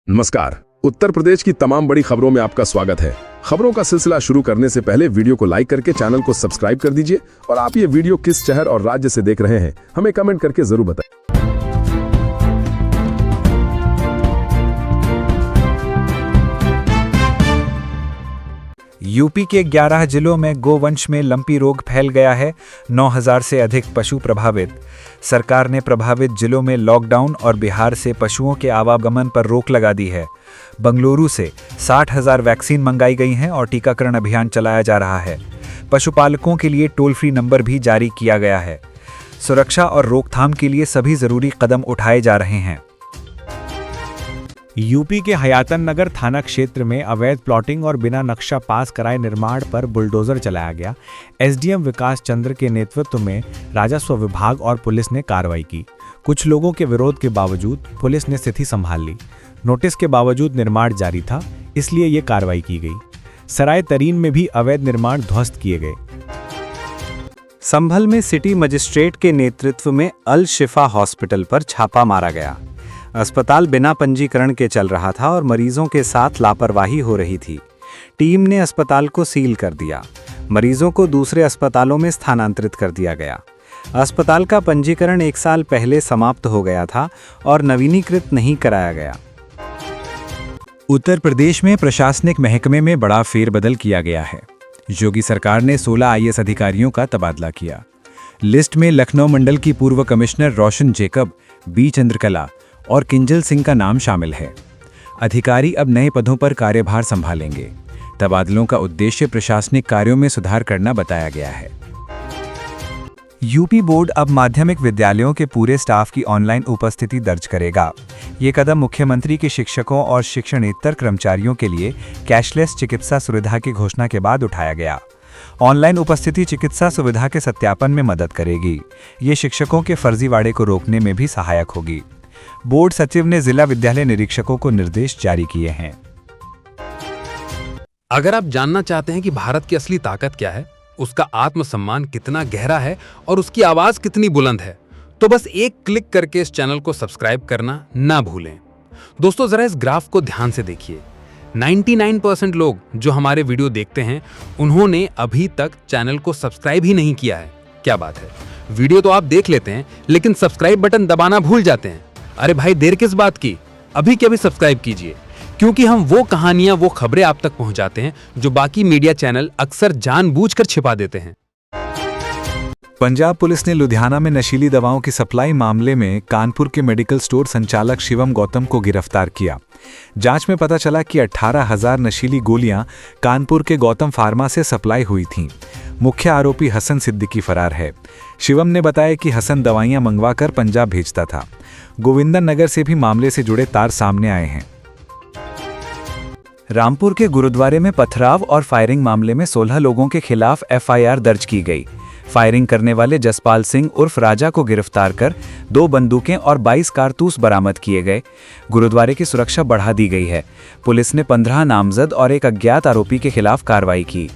नमस्कार। उत्तर प्रदेश की तमाम बड़ी खबरों में आपका स्वागत है। खबरों का सिलसिला शुरू करने से पहले वीडियो को लाइक करके चैनल को सब्सक्राइब कर दीजिए और आप ये वीडियो किस शहर और राज्य से देख रहे हैं हमें कमेंट करके जरूर बताएं। यूपी के 11 जिलों में गोवंश में लंपी रोग फैल गया है। 9000 से अधिक पशु प्रभावित। सरकार ने प्रभावित जिलों में लॉकडाउन और बिहार से पशुओं के आवागमन पर रोक लगा दी है। बंगलुरु से 60,000 वैक्सीन मंगाई गई हैं और टीकाकरण अभियान चलाया जा रहा है। पशुपालकों के लिए टोल फ्री नंबर भी जारी किया गया है। सुरक्षा और रोकथाम के लिए सभी जरूरी कदम उठाए जा रहे हैं। यूपी के हयातन नगर थाना क्षेत्र में अवैध प्लॉटिंग और बिना नक्शा पास कराए निर्माण पर बुलडोजर चलाया गया। एसडीएम विकास चंद्र के नेतृत्व में राजस्व विभाग और पुलिस ने कार्रवाई की। कुछ लोगों के विरोध के बावजूद पुलिस ने स्थिति संभाल ली। नोटिस के बावजूद निर्माण जारी था, इसलिए ये कार्रवाई की गई। सराय तरीन में भी अवैध निर्माण ध्वस्त किए गए। संभल में सिटी मजिस्ट्रेट के नेतृत्व में अल शिफा हॉस्पिटल पर छापा मारा गया। अस्पताल बिना पंजीकरण के चल रहा था और मरीजों के साथ लापरवाही हो रही थी। टीम ने अस्पताल को सील कर दिया। मरीजों को दूसरे अस्पतालों में स्थानांतरित कर दिया गया। अस्पताल का पंजीकरण 1 साल पहले समाप्त हो गया था और नवीनीकृत नहीं कराया गया। उत्तर प्रदेश में प्रशासनिक महकमे में बड़ा फेरबदल किया गया है। योगी सरकार ने 16 आईएएस अधिकारियों का तबादला किया। लिस्ट में लखनऊ मंडल की पूर्व कमिश्नर रोशन जेकब, बी चंद्रकला और किंजल सिंह का नाम शामिल है। अधिकारी अब नए पदों पर कार्यभार संभालेंगे। तबादलों का उद्देश्य प्रशासनिक कार्यों में सुधार करना बताया गया है। यूपी बोर्ड अब माध्यमिक विद्यालयों के पूरे स्टाफ की ऑनलाइन उपस्थिति दर्ज करेगा। ये कदम मुख्यमंत्री के शिक्षकों और शिक्षणेतर कर्मचारियों के लिए कैशलेस चिकित्सा सुविधा की घोषणा के बाद उठाया गया। ऑनलाइन उपस्थिति चिकित्सा सुविधा के सत्यापन में मदद करेगी। ये शिक्षकों के फर्जीवाड़े को रोकने में भी सहायक होगी। बोर्ड सचिव ने जिला विद्यालय निरीक्षकों को निर्देश जारी किए हैं। अगर आप जानना चाहते हैं कि भारत की असली ताकत क्या है, उसका आत्मसम्मान कितना गहरा है और उसकी आवाज कितनी बुलंद है, तो बस एक क्लिक करके इस चैनल को सब्सक्राइब करना ना भूलें। दोस्तों, जरा इस ग्राफ को ध्यान से देखिए। 99% लोग जो हमारे वीडियो देखते हैं, उन्होंने अभी तक चैनल को सब्सक्राइब ही नहीं किया है। क्या बात है, वीडियो तो आप देख लेते हैं लेकिन सब्सक्राइब बटन दबाना भूल जाते हैं। अरे भाई, देर किस बात की, अभी के अभी सब्सक्राइब कीजिए, क्योंकि हम वो कहानियां, वो खबरें आप तक पहुंचाते हैं जो बाकी मीडिया चैनल अक्सर जानबूझकर छिपा देते हैं। पंजाब पुलिस ने लुधियाना में नशीली दवाओं की सप्लाई मामले में कानपुर के मेडिकल स्टोर संचालक शिवम गौतम को गिरफ्तार किया। जांच में पता चला कि 18,000 नशीली गोलियां कानपुर के गौतम फार्मा से सप्लाई हुई थीं। मुख्य आरोपी हसन सिद्दीकी फरार है। शिवम ने बताया कि हसन दवाइयां मंगवाकर पंजाब भेजता था। गोविंदन नगर से भी मामले से जुड़े तार सामने आए हैं। रामपुर के गुरुद्वारे में पथराव और फायरिंग मामले में 16 लोगों के खिलाफ एफआईआर दर्ज की गई। फायरिंग करने वाले जसपाल सिंह उर्फ राजा को गिरफ्तार कर 2 बंदूकें और 22 कारतूस बरामद किए गए। गुरुद्वारे की सुरक्षा बढ़ा दी गई है। पुलिस ने 15 नामजद और एक अज्ञात आरोपी के खिलाफ कार्रवाई की।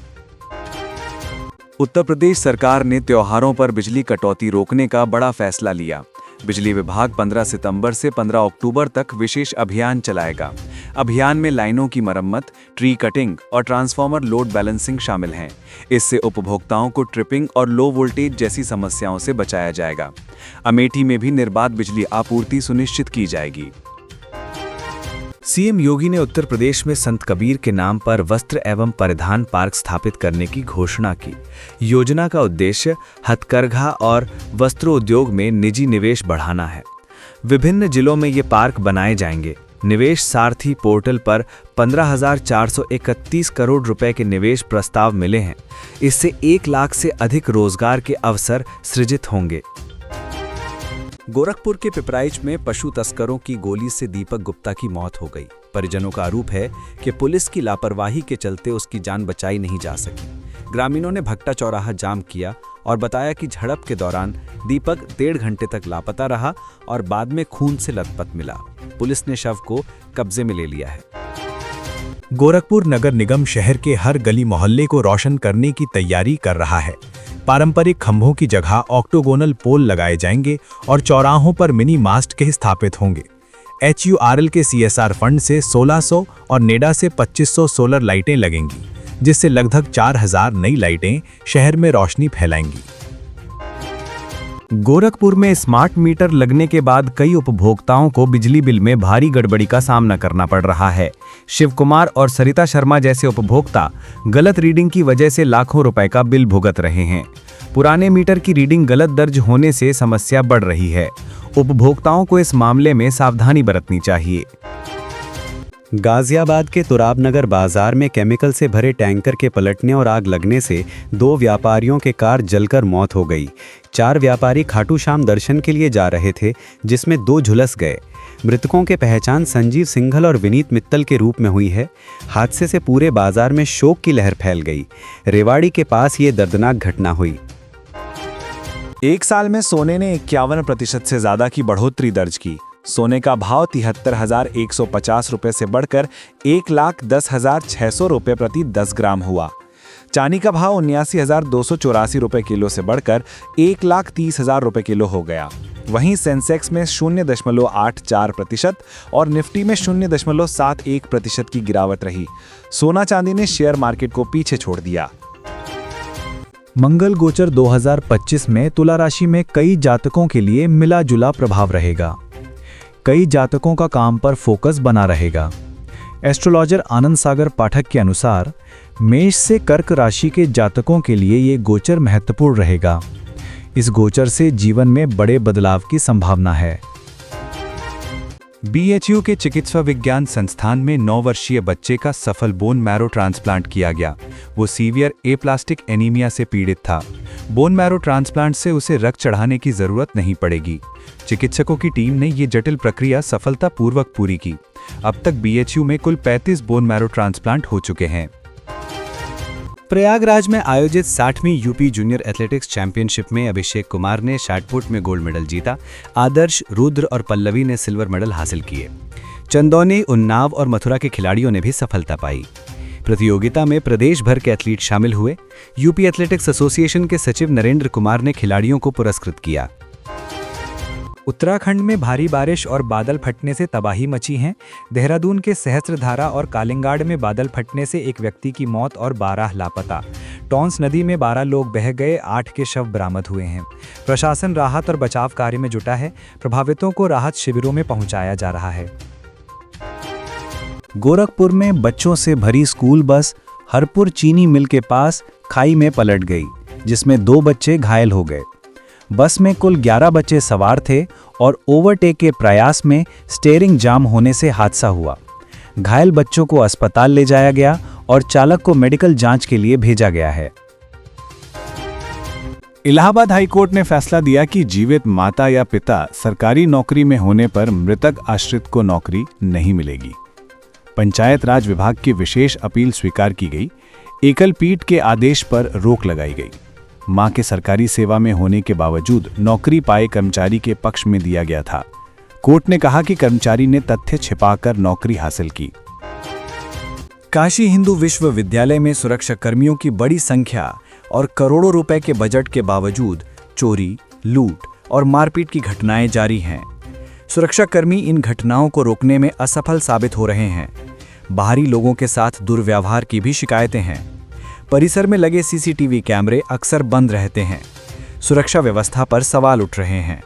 उत्तर प्रदेश सरकार ने त्योहारों पर बिजली कटौती रोकने का बड़ा फैसला लिया। बिजली विभाग 15 सितंबर से 15 अक्टूबर तक विशेष अभियान चलाएगा। अभियान में लाइनों की मरम्मत, ट्री कटिंग और ट्रांसफार्मर लोड बैलेंसिंग शामिल हैं। इससे उपभोक्ताओं को ट्रिपिंग और लो वोल्टेज जैसी समस्याओं से बचाया जाएगा। अमेठी में भी निर्बाध बिजली आपूर्ति सुनिश्चित की जाएगी। सीएम योगी ने उत्तर प्रदेश में संत कबीर के नाम पर वस्त्र एवं परिधान पार्क स्थापित करने की घोषणा की। योजना का उद्देश्य हथकरघा और वस्त्रोद्योग में निजी निवेश बढ़ाना है। विभिन्न जिलों में ये पार्क बनाए जाएंगे। निवेश सारथी पोर्टल पर 15,431 करोड़ रुपए के निवेश प्रस्ताव मिले हैं। इससे 1 लाख से अधिक रोजगार के अवसर सृजित होंगे। गोरखपुर के पिपराइच में पशु तस्करों की गोली से दीपक गुप्ता की मौत हो गई। परिजनों का आरोप है कि पुलिस की लापरवाही के चलते उसकी जान बचाई नहीं जा सकी। ग्रामीणों ने भट्टा चौराहा जाम किया और बताया कि झड़प के दौरान दीपक 1.5 घंटे तक लापता रहा और बाद में खून से लथपथ मिला। पुलिस ने शव को कब्जे में ले लिया है। गोरखपुर नगर निगम शहर के हर गली मोहल्ले को रोशन करने की तैयारी कर रहा है। पारंपरिक खंभों की जगह ऑक्टोगोनल पोल लगाए जाएंगे और चौराहों पर मिनी मास्ट के स्थापित होंगे। HURL के CSR फंड से 1600 और नेडा से 2500 सोलर लाइटें लगेंगी, जिससे लगभग 4000 नई लाइटें शहर में रोशनी फैलाएंगी। गोरखपुर में स्मार्ट मीटर लगने के बाद कई उपभोक्ताओं को बिजली बिल में भारी गड़बड़ी का सामना करना पड़ रहा है। शिव कुमार और सरिता शर्मा जैसे उपभोक्ता गलत रीडिंग की वजह से लाखों रुपए का बिल भुगत रहे हैं। पुराने मीटर की रीडिंग गलत दर्ज होने से समस्या बढ़ रही है। उपभोक्ताओं को इस मामले में सावधानी बरतनी चाहिए। गाजियाबाद के तुराबनगर बाजार में केमिकल से भरे टैंकर के पलटने और आग लगने से 2 व्यापारियों के कार जलकर मौत हो गई। 4 व्यापारी खाटू श्याम दर्शन के लिए जा रहे थे, जिसमें 2 झुलस गए। मृतकों के पहचान संजीव सिंघल और विनीत मित्तल के रूप में हुई है। हादसे से पूरे बाजार में शोक की लहर फैल गई। रेवाड़ी के पास ये दर्दनाक घटना हुई। एक साल में सोने ने 51% से ज्यादा की बढ़ोतरी दर्ज की। सोने का भाव 73,150 रुपये से बढ़कर 1,10,600 रुपये प्रति 10 ग्राम हुआ। चांदी का भाव 79,284 रुपये किलो से बढ़कर 1,30,000 रुपये किलो हो गया। वहीं सेंसेक्स में 0.84% और निफ्टी में 0.71% की गिरावट रही। सोना चांदी ने शेयर मार्केट को पीछे छोड़ दिया। मंगल गोचर 2025 में तुला राशि में कई जातकों के लिए मिला जुला प्रभाव रहेगा। कई जातकों का काम पर फोकस बना रहेगा। एस्ट्रोलॉजर आनंद सागर पाठक के अनुसार मेष से कर्क राशि के जातकों के लिए ये गोचर महत्वपूर्ण रहेगा। इस गोचर से जीवन में बड़े बदलाव की संभावना है। BHU के चिकित्सा विज्ञान संस्थान में 9 वर्षीय बच्चे का सफल बोन मैरो ट्रांसप्लांट किया गया। वो सीवियर एप्लास्टिक एनीमिया से पीड़ित था। बोन मैरो ट्रांसप्लांट से उसे रक्त चढ़ाने की जरूरत नहीं पड़ेगी। चिकित्सकों की टीम ने ये जटिल प्रक्रिया सफलतापूर्वक पूरी की। अब तक BHU में कुल 35 बोन मैरो ट्रांसप्लांट हो चुके हैं। प्रयागराज में आयोजित 60वीं यूपी जूनियर एथलेटिक्स चैंपियनशिप में अभिषेक कुमार ने शॉटपुट में गोल्ड मेडल जीता। आदर्श, रुद्र और पल्लवी ने सिल्वर मेडल हासिल किए। चंदौनी, उन्नाव और मथुरा के खिलाड़ियों ने भी सफलता पाई। प्रतियोगिता में प्रदेश भर के एथलीट शामिल हुए। यूपी एथलेटिक्स एसोसिएशन के सचिव नरेंद्र कुमार ने खिलाड़ियों को पुरस्कृत किया। उत्तराखंड में भारी बारिश और बादल फटने से तबाही मची है। देहरादून के सहस्त्रधारा और कालिंगाड़ में बादल फटने से एक व्यक्ति की मौत और 12 लापता। टॉन्स नदी में 12 लोग बह गए, 8 के शव बरामद हुए हैं। प्रशासन राहत और बचाव कार्य में जुटा है। प्रभावितों को राहत शिविरों में पहुंचाया जा रहा है। गोरखपुर में बच्चों से भरी स्कूल बस हरपुर चीनी मिल के पास खाई में पलट गई, जिसमें 2 बच्चे घायल हो गए। बस में कुल 11 बच्चे सवार थे और ओवरटेक के प्रयास में स्टीयरिंग जाम होने से हादसा हुआ। घायल बच्चों को अस्पताल ले जाया गया और चालक को मेडिकल जांच के लिए भेजा गया है। इलाहाबाद हाईकोर्ट ने फैसला दिया कि जीवित माता या पिता सरकारी नौकरी में होने पर मृतक आश्रित को नौकरी नहीं मिलेगी। पंचायत राज विभाग की विशेष अपील स्वीकार की गई। एकल पीठ के आदेश पर रोक लगाई गई। मां के सरकारी सेवा में होने के बावजूद नौकरी पाए कर्मचारी के पक्ष में दिया गया था। कोर्ट ने कहा कि कर्मचारी ने तथ्य छिपाकर नौकरी हासिल की। काशी हिंदू विश्वविद्यालय में सुरक्षा कर्मियों की बड़ी संख्या और करोड़ों रुपए के बजट के बावजूद चोरी, लूट और मारपीट की घटनाएं जारी हैं। सुरक्षाकर्मी इन घटनाओं को रोकने में असफल साबित हो रहे हैं। बाहरी लोगों के साथ दुर्व्यवहार की भी शिकायतें हैं। परिसर में लगे सीसीटीवी कैमरे अक्सर बंद रहते हैं। सुरक्षा व्यवस्था पर सवाल उठ रहे हैं।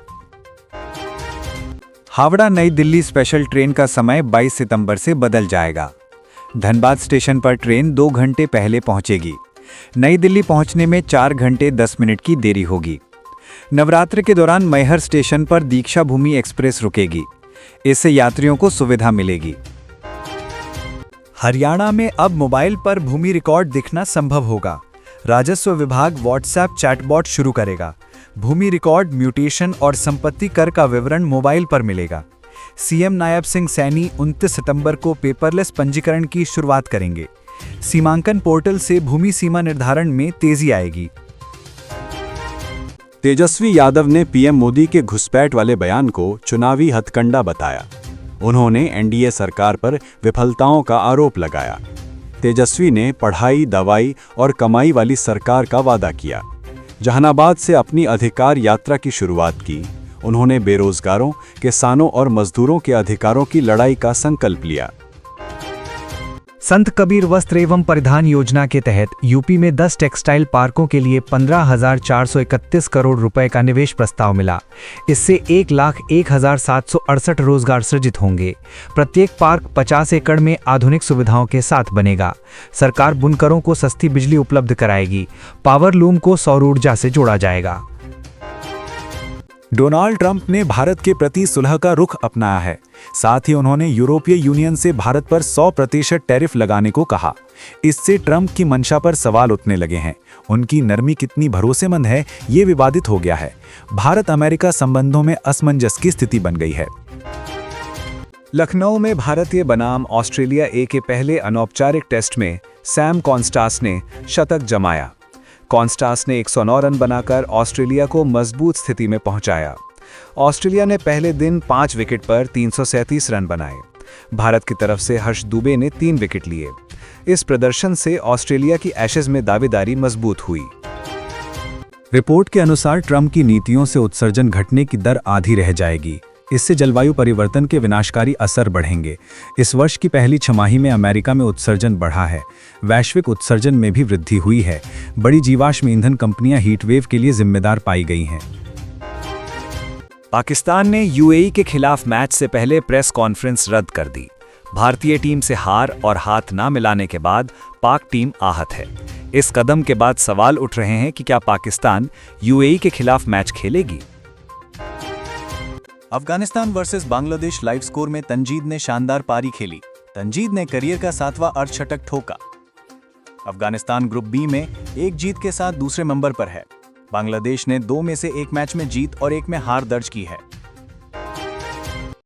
हावड़ा नई दिल्ली स्पेशल ट्रेन का समय 22 सितंबर से बदल जाएगा। धनबाद स्टेशन पर ट्रेन 2 घंटे पहले पहुंचेगी। नई दिल्ली पहुंचने में 4 घंटे 10 मिनट की देरी होगी। नवरात्र के दौरान मैहर स्टेशन पर दीक्षा भूमि एक्सप्रेस रुकेगी। इससे यात्रियों को सुविधा मिलेगी। हरियाणा में अब मोबाइल पर भूमि रिकॉर्ड दिखना संभव होगा। राजस्व विभाग व्हाट्सएप चैटबॉट शुरू करेगा। भूमि रिकॉर्ड, म्यूटेशन और संपत्ति कर का विवरण मोबाइल पर मिलेगा। सीएम नायब सिंह सैनी 29 सितंबर को पेपरलेस पंजीकरण की शुरुआत करेंगे। सीमांकन पोर्टल से भूमि सीमा निर्धारण में तेजी आएगी। तेजस्वी यादव ने पीएम मोदी के घुसपैठ वाले बयान को चुनावी हथकंडा बताया। उन्होंने एनडीए सरकार पर विफलताओं का आरोप लगाया। तेजस्वी ने पढ़ाई, दवाई और कमाई वाली सरकार का वादा किया। जहानाबाद से अपनी अधिकार यात्रा की शुरुआत की। उन्होंने बेरोजगारों, किसानों और मजदूरों के अधिकारों की लड़ाई का संकल्प लिया। संत कबीर वस्त्र एवं परिधान योजना के तहत यूपी में 10 टेक्सटाइल पार्कों के लिए 15,431 करोड़ रुपए का निवेश प्रस्ताव मिला। इससे 1,01,768 रोजगार सृजित होंगे। प्रत्येक पार्क 50 एकड़ में आधुनिक सुविधाओं के साथ बनेगा। सरकार बुनकरों को सस्ती बिजली उपलब्ध कराएगी। पावर लूम को सौर ऊर्जा से जोड़ा जाएगा। डोनाल्ड ट्रंप ने भारत के प्रति सुलह का रुख अपनाया है। साथ ही उन्होंने यूरोपीय यूनियन से भारत पर 100% टैरिफ लगाने को कहा। इससे ट्रंप की मंशा पर सवाल उठने लगे हैं। उनकी नरमी कितनी भरोसेमंद है, ये विवादित हो गया है। भारत अमेरिका संबंधों में असमंजस की स्थिति बन गई है। लखनऊ में भारतीय बनाम ऑस्ट्रेलिया ए के पहले अनौपचारिक टेस्ट में सैम कॉन्स्टास ने शतक जमाया। कॉन्स्टास ने 109 रन बनाकर ऑस्ट्रेलिया को मजबूत स्थिति में पहुंचाया। ऑस्ट्रेलिया ने पहले दिन 5 विकेट पर 337 रन बनाए। भारत की तरफ से हर्ष दुबे ने 3 विकेट लिए। इस प्रदर्शन से ऑस्ट्रेलिया की एशेज में दावेदारी मजबूत हुई। रिपोर्ट के अनुसार ट्रंप की नीतियों से उत्सर्जन घटने की दर आधी रह जाएगी। इससे जलवायु परिवर्तन के विनाशकारी असर बढ़ेंगे। इस वर्ष की पहली छमाही में अमेरिका में उत्सर्जन बढ़ा है। वैश्विक उत्सर्जन में भी वृद्धि हुई है। बड़ी जीवाश्म ईंधन कंपनियां हीटवेव के लिए जिम्मेदार पाई गई हैं। पाकिस्तान ने यूएई के खिलाफ मैच से पहले प्रेस कॉन्फ्रेंस रद्द कर दी। भारतीय टीम से हार और हाथ ना मिलाने के बाद पाक टीम आहत है। इस कदम के बाद सवाल उठ रहे हैं कि क्या पाकिस्तान यूएई के खिलाफ मैच खेलेगी। Afghanistan versus Bangladesh live score में तंजीद ने शानदार पारी खेली। तंजीद ने करियर का 7वां अर्धशतक ठोका। अफगानिस्तान ग्रुप बी में 1 जीत के साथ दूसरे नंबर पर है। बांग्लादेश ने 2 में से 1 मैच में जीत और 1 में हार दर्ज की है।